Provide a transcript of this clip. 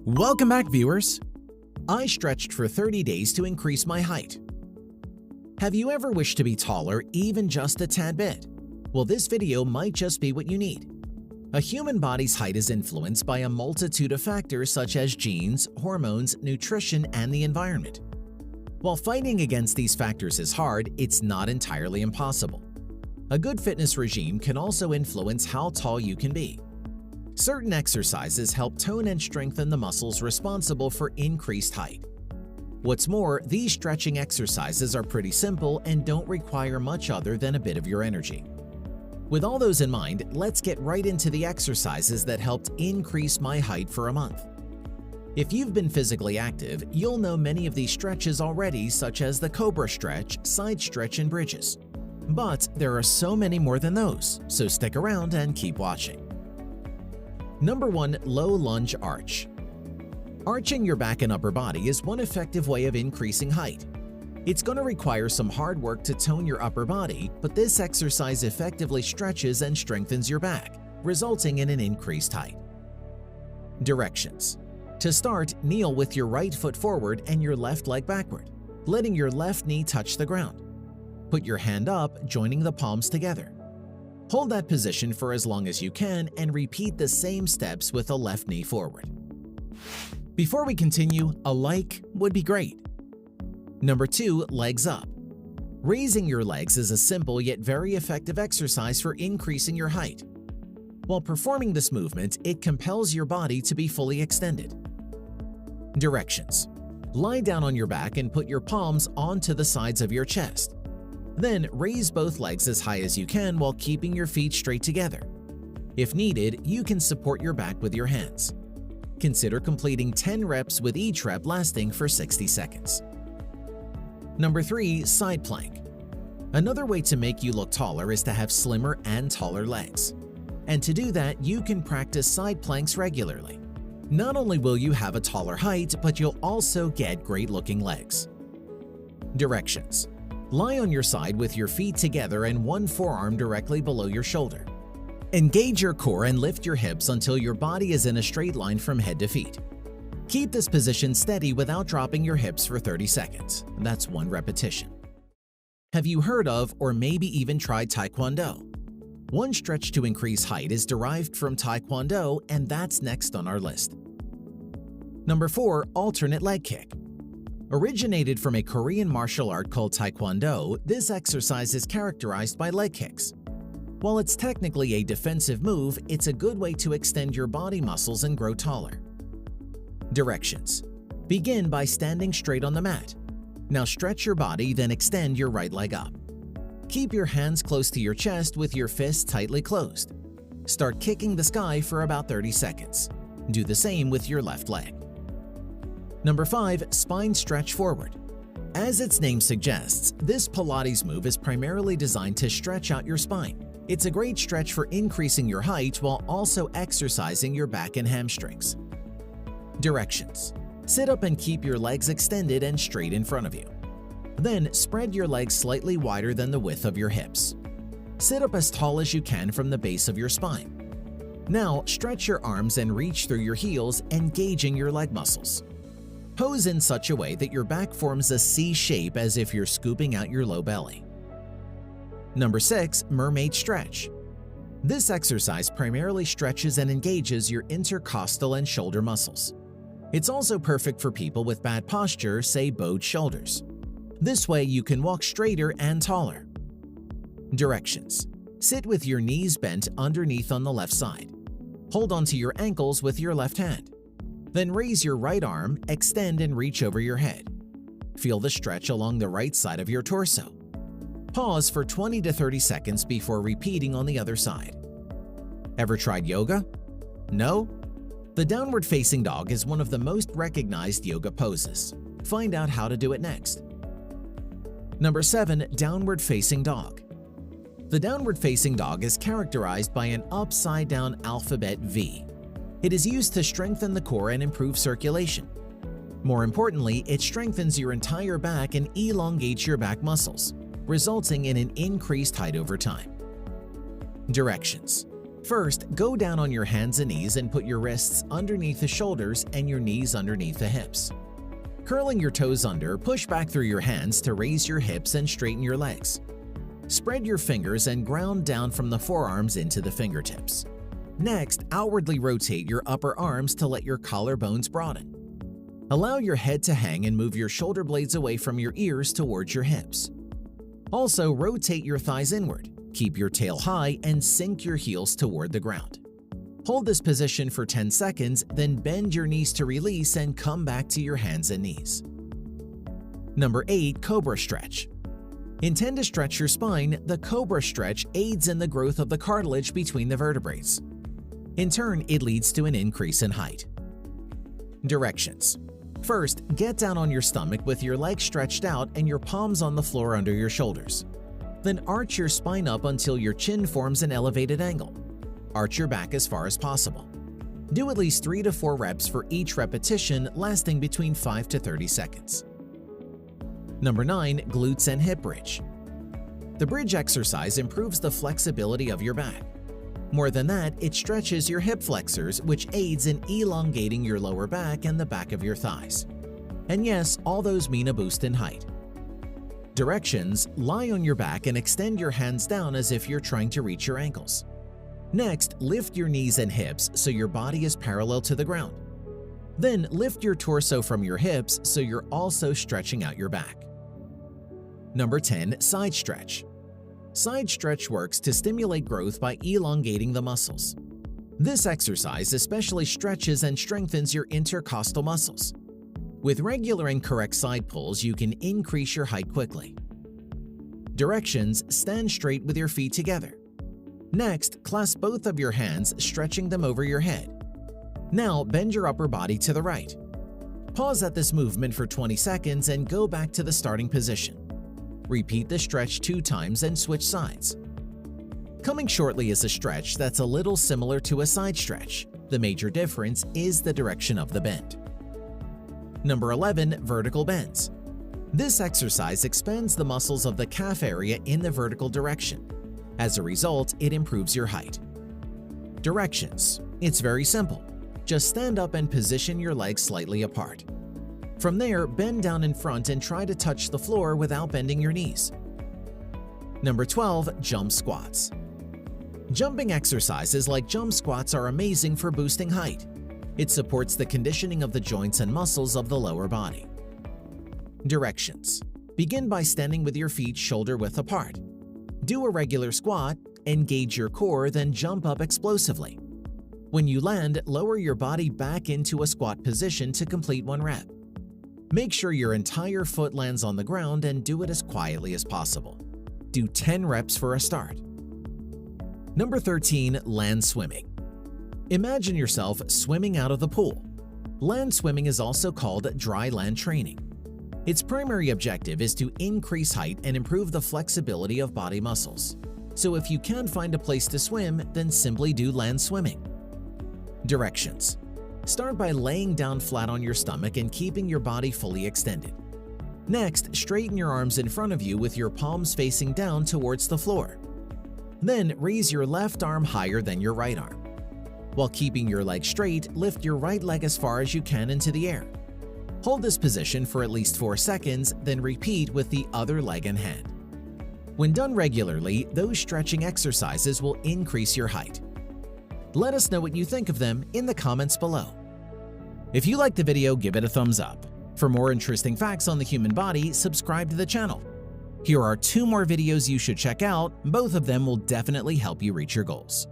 Welcome back, viewers! I stretched for 30 days to increase my height. Have you ever wished to be taller, even just a tad bit? Well, this video might just be what you need. A human body's height is influenced by a multitude of factors such as genes, hormones, nutrition, and the environment. While fighting against these factors is hard, it's not entirely impossible. A good fitness regime can also influence how tall you can be. Certain exercises help tone and strengthen the muscles responsible for increased height. What's more, these stretching exercises are pretty simple and don't require much other than a bit of your energy. With all those in mind, let's get right into the exercises that helped increase my height for a month. If you've been physically active, you'll know many of these stretches already, such as the cobra stretch, side stretch, and bridges. But there are so many more than those, so stick around and keep watching. Number 1. Low lunge arch. Arching your back and upper body is one effective way of increasing height. It's going to require some hard work to tone your upper body, but this exercise effectively stretches and strengthens your back, resulting in an increased height. Directions. To start, kneel with your right foot forward and your left leg backward, letting your left knee touch the ground. Put your hand up, joining the palms together. Hold that position for as long as you can and repeat the same steps with the left knee forward. Before we continue, a like would be great. Number 2. Legs up. Raising your legs is a simple yet very effective exercise for increasing your height. While performing this movement, it compels your body to be fully extended. Directions. Lie down on your back and put your palms onto the sides of your chest. Then raise both legs as high as you can while keeping your feet straight together. If needed, you can support your back with your hands. Consider completing 10 reps with each rep lasting for 60 seconds. Number 3. Side plank. Another way to make you look taller is to have slimmer and taller legs. And to do that, you can practice side planks regularly. Not only will you have a taller height, but you'll also get great-looking legs. Directions. Lie on your side with your feet together and one forearm directly below your shoulder. Engage your core and lift your hips until your body is in a straight line from head to feet. Keep this position steady without dropping your hips for 30 seconds. That's 1 repetition. Have you heard of or maybe even tried Taekwondo? One stretch to increase height is derived from Taekwondo, and that's next on our list. Number 4. Alternate leg kick. Originated from a Korean martial art called Taekwondo, this exercise is characterized by leg kicks. While it's technically a defensive move, it's a good way to extend your body muscles and grow taller. Directions. Begin by standing straight on the mat. Now stretch your body, then extend your right leg up. Keep your hands close to your chest with your fists tightly closed. Start kicking the sky for about 30 seconds. Do the same with your left leg. Number 5. Spine stretch forward. As its name suggests, this Pilates move is primarily designed to stretch out your spine. It's a great stretch for increasing your height while also exercising your back and hamstrings. Directions. Sit up and keep your legs extended and straight in front of you. Then spread your legs slightly wider than the width of your hips. Sit up as tall as you can from the base of your spine. Now stretch your arms and reach through your heels, engaging your leg muscles. Pose in such a way that your back forms a C shape as if you're scooping out your low belly. Number 6. Mermaid stretch. This exercise primarily stretches and engages your intercostal and shoulder muscles. It's also perfect for people with bad posture, say bowed shoulders. This way you can walk straighter and taller. Directions. Sit with your knees bent underneath on the left side. Hold onto your ankles with your left hand. Then raise your right arm, extend and reach over your head. Feel the stretch along the right side of your torso. Pause for 20 to 30 seconds before repeating on the other side. Ever tried yoga? No? The downward facing dog is one of the most recognized yoga poses. Find out how to do it next. Number 7. Downward facing dog. The downward facing dog is characterized by an upside-down alphabet V. It is used to strengthen the core and improve circulation. More importantly, it strengthens your entire back and elongates your back muscles, resulting in an increased height over time. Directions. First, go down on your hands and knees and put your wrists underneath the shoulders and your knees underneath the hips. Curling your toes under, push back through your hands to raise your hips and straighten your legs. Spread your fingers and ground down from the forearms into the fingertips. Next, outwardly rotate your upper arms to let your collarbones broaden. Allow your head to hang and move your shoulder blades away from your ears towards your hips. Also, rotate your thighs inward. Keep your tail high and sink your heels toward the ground. Hold this position for 10 seconds, then bend your knees to release and come back to your hands and knees. Number 8. Cobra Stretch. Intend to stretch your spine. The Cobra Stretch aids in the growth of the cartilage between the vertebrae. In turn, it leads to an increase in height. Directions. First, get down on your stomach with your legs stretched out and your palms on the floor under your shoulders. Then arch your spine up until your chin forms an elevated angle. Arch your back as far as possible. Do at least 3 to 4 reps for each repetition, lasting between 5 to 30 seconds. Number 9. Glutes and Hip Bridge. The bridge exercise improves the flexibility of your back. More than that, it stretches your hip flexors, which aids in elongating your lower back and the back of your thighs. And yes, all those mean a boost in height. Directions: lie on your back and extend your hands down as if you're trying to reach your ankles. Next, lift your knees and hips so your body is parallel to the ground. Then lift your torso from your hips so you're also stretching out your back. Number 10. Side Stretch. Side stretch works to stimulate growth by elongating the muscles. This exercise especially stretches and strengthens your intercostal muscles. With regular and correct side pulls, you can increase your height quickly. Directions: stand straight with your feet together. Next, clasp both of your hands, stretching them over your head. Now, bend your upper body to the right. Pause at this movement for 20 seconds and go back to the starting position. Repeat the stretch 2 times and switch sides. Coming shortly is a stretch that's a little similar to a side stretch. The major difference is the direction of the bend. Number 11. Vertical Bends. This exercise expands the muscles of the calf area in the vertical direction. As a result, it improves your height. Directions: it's very simple. Just stand up and position your legs slightly apart. From there, bend down in front and try to touch the floor without bending your knees. Number 12. Jump Squats. Jumping exercises like jump squats are amazing for boosting height. It supports the conditioning of the joints and muscles of the lower body. Directions: begin by standing with your feet shoulder-width apart. Do a regular squat, engage your core, then jump up explosively. When you land, lower your body back into a squat position to complete 1 rep. Make sure your entire foot lands on the ground and do it as quietly as possible. Do 10 reps for a start. Number 13. Land Swimming. Imagine yourself swimming out of the pool. Land swimming is also called dry land training. Its primary objective is to increase height and improve the flexibility of body muscles. So if you can't find a place to swim, then simply do land swimming. Directions: start by laying down flat on your stomach and keeping your body fully extended. Next, straighten your arms in front of you with your palms facing down towards the floor. Then raise your left arm higher than your right arm. While keeping your leg straight, lift your right leg as far as you can into the air. Hold this position for at least 4 seconds, then repeat with the other leg and hand. When done regularly, those stretching exercises will increase your height. Let us know what you think of them in the comments below. If you liked the video, give it a thumbs up. For more interesting facts on the human body, subscribe to the channel. Here are 2 more videos you should check out. Both of them will definitely help you reach your goals.